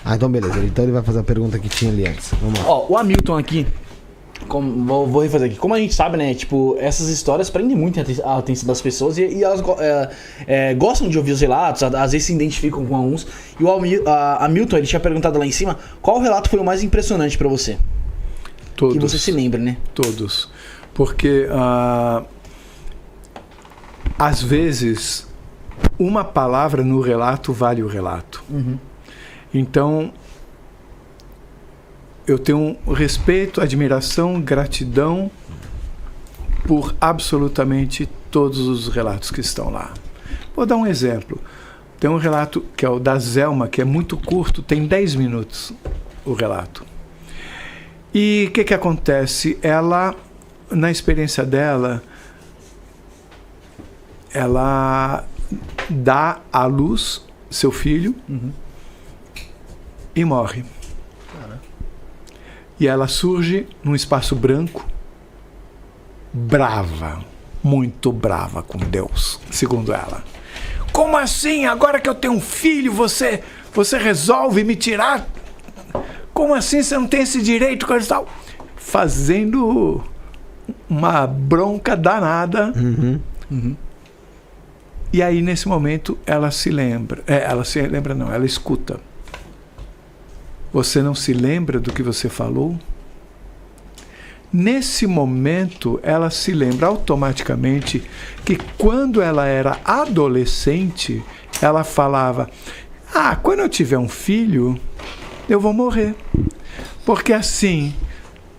Ah, então beleza. Então ele vai fazer a pergunta que tinha ali antes. Vamos lá. Ó, o Hamilton aqui, vou refazer aqui. Como a gente sabe, né, tipo, essas histórias prendem muito a atenção das pessoas e elas gostam de ouvir os relatos, às vezes se identificam com alguns. E o Hamilton, ele tinha perguntado lá em cima, qual relato foi o mais impressionante pra você? Todos. Que você se lembra, né? Todos. Porque, às vezes, uma palavra no relato vale o relato. Uhum. Então, eu tenho respeito, admiração, gratidão por absolutamente todos os relatos que estão lá. Vou dar um exemplo. Tem um relato que é o da Zelma, que é muito curto, tem 10 minutos o relato. E o que acontece? Ela, na experiência dela, ela dá à luz seu filho e morre. E ela surge num espaço branco, brava, muito brava com Deus, segundo ela. Como assim? Agora que eu tenho um filho, você resolve me tirar? Como assim você não tem esse direito? Coisa e tal? Fazendo uma bronca danada. E aí, nesse momento, ela se lembra. Ela escuta. Você não se lembra do que você falou? Nesse momento, ela se lembra automaticamente que quando ela era adolescente, ela falava: quando eu tiver um filho, eu vou morrer. Porque assim,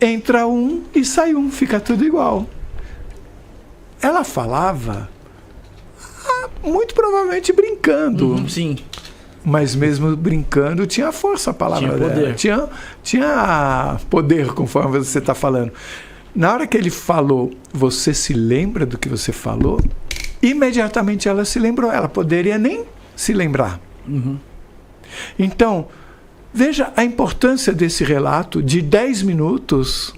entra um e sai um, fica tudo igual. Ela falava, muito provavelmente brincando. Sim. Mas mesmo brincando, tinha força a palavra dela. Tinha poder, conforme você está falando. Na hora que ele falou, você se lembra do que você falou? Imediatamente ela se lembrou. Ela poderia nem se lembrar. Então, veja a importância desse relato de 10 minutos,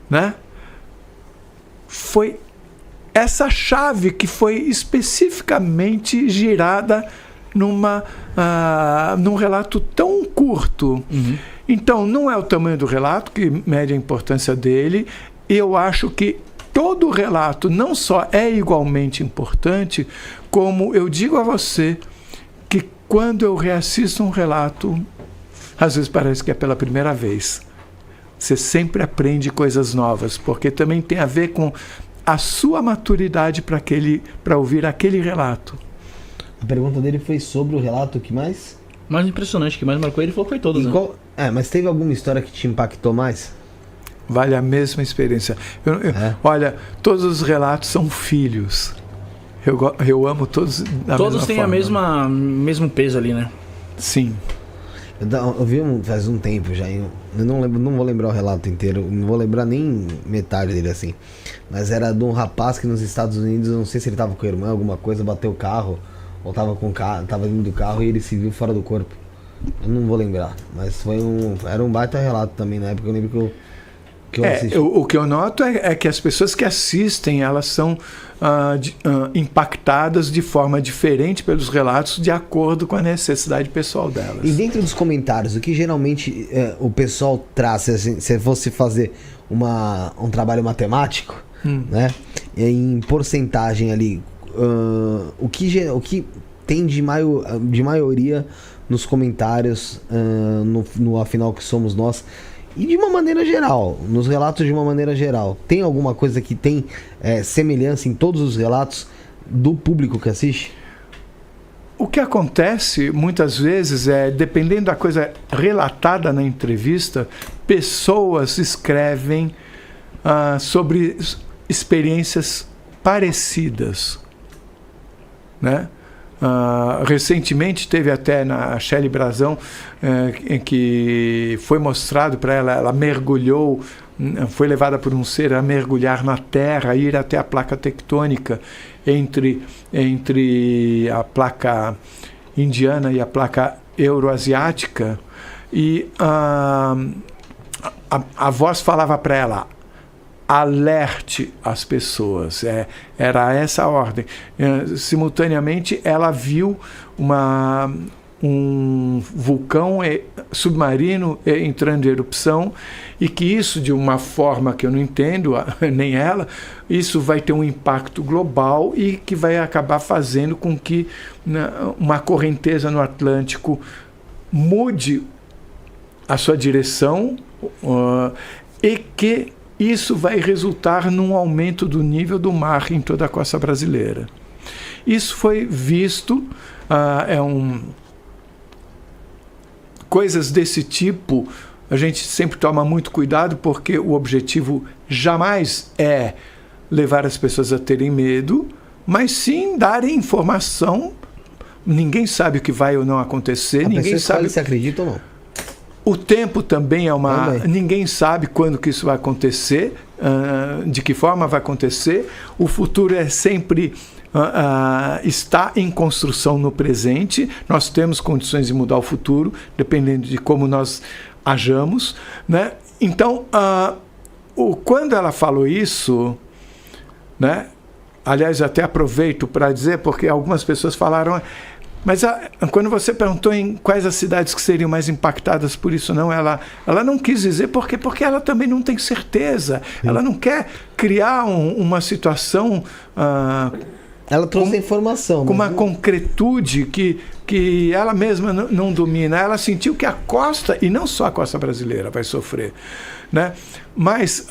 né? Foi essa chave que foi especificamente girada num relato tão curto. Então, não é o tamanho do relato que mede a importância dele. Eu acho que todo relato não só é igualmente importante, como eu digo a você que quando eu reassisto um relato, às vezes parece que é pela primeira vez. Você sempre aprende coisas novas, porque também tem a ver com a sua maturidade para ouvir aquele relato. A pergunta dele foi sobre o relato que mais? Mais impressionante, que mais marcou ele foi todos, né? Mas teve alguma história que te impactou mais? Vale a mesma experiência. Olha, todos os relatos são filhos. Eu amo todos da todos mesma têm forma. mesmo peso ali, né? Sim. Eu vi faz um tempo já, eu não vou lembrar o relato inteiro, não vou lembrar nem metade dele assim. Mas era de um rapaz que nos Estados Unidos, eu não sei se ele tava com a irmã, alguma coisa, bateu o carro, ou tava indo do carro e ele se viu fora do corpo. Eu não vou lembrar, mas era um baita relato também na época, eu lembro que eu assisti. O que eu noto é que as pessoas que assistem, elas são impactadas de forma diferente pelos relatos, de acordo com a necessidade pessoal delas. E dentro dos comentários, o que geralmente o pessoal traz, assim, se fosse fazer um trabalho matemático, né, em porcentagem ali, o que tem de maioria nos comentários, no Afinal Que Somos Nós, e de uma maneira geral, nos relatos de uma maneira geral, tem alguma coisa que tem semelhança em todos os relatos do público que assiste? O que acontece muitas vezes dependendo da coisa relatada na entrevista, pessoas escrevem sobre experiências parecidas, né? Recentemente teve até na Shelley Brazão em que foi mostrado para ela mergulhou, foi levada por um ser a mergulhar na terra, ir até a placa tectônica entre a placa indiana e a placa euroasiática, e a voz falava para ela: alerte as pessoas. Era essa a ordem. Simultaneamente, ela viu um vulcão submarino entrando em erupção, e que isso, de uma forma que eu não entendo, nem ela, isso vai ter um impacto global e que vai acabar fazendo com que uma correnteza no Atlântico mude a sua direção, e que isso vai resultar num aumento do nível do mar em toda a costa brasileira. Isso foi visto, coisas desse tipo, a gente sempre toma muito cuidado, porque o objetivo jamais é levar as pessoas a terem medo, mas sim darem informação. Ninguém sabe o que vai ou não acontecer, ninguém sabe se acredita ou não. O tempo também é ninguém sabe quando que isso vai acontecer, de que forma vai acontecer. O futuro é sempre está em construção no presente. Nós temos condições de mudar o futuro, dependendo de como nós ajamos, né? Então, quando ela falou isso, né? Aliás, até aproveito para dizer, porque algumas pessoas falaram, mas quando você perguntou em quais as cidades que seriam mais impactadas por isso, não, ela não quis dizer porque ela também não tem certeza. Ela não quer criar uma situação... ela trouxe a informação. Com uma concretude que ela mesma não domina. Ela sentiu que a costa, e não só a costa brasileira, vai sofrer, né? Mas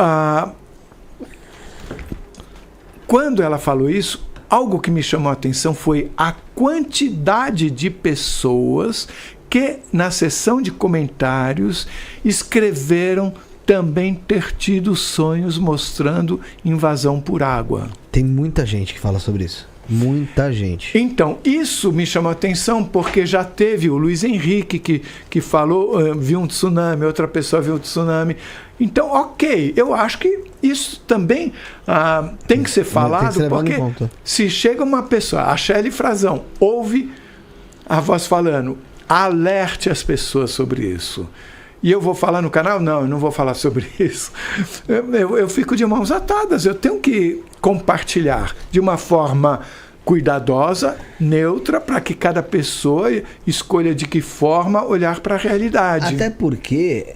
quando ela falou isso, algo que me chamou a atenção foi a quantidade de pessoas que, na seção de comentários, escreveram também ter tido sonhos mostrando invasão por água. Tem muita gente que fala sobre isso. Muita gente. Então, isso me chamou a atenção, porque já teve o Luiz Henrique que falou, viu um tsunami, outra pessoa viu um tsunami. Então, ok, eu acho que isso também tem que ser falado, porque se chega uma pessoa, a Shelly Frazão, ouve a voz falando, alerte as pessoas sobre isso. E eu vou falar no canal? Não, eu não vou falar sobre isso. Eu fico de mãos atadas, eu tenho que compartilhar de uma forma cuidadosa, neutra, para que cada pessoa escolha de que forma olhar para a realidade. Até porque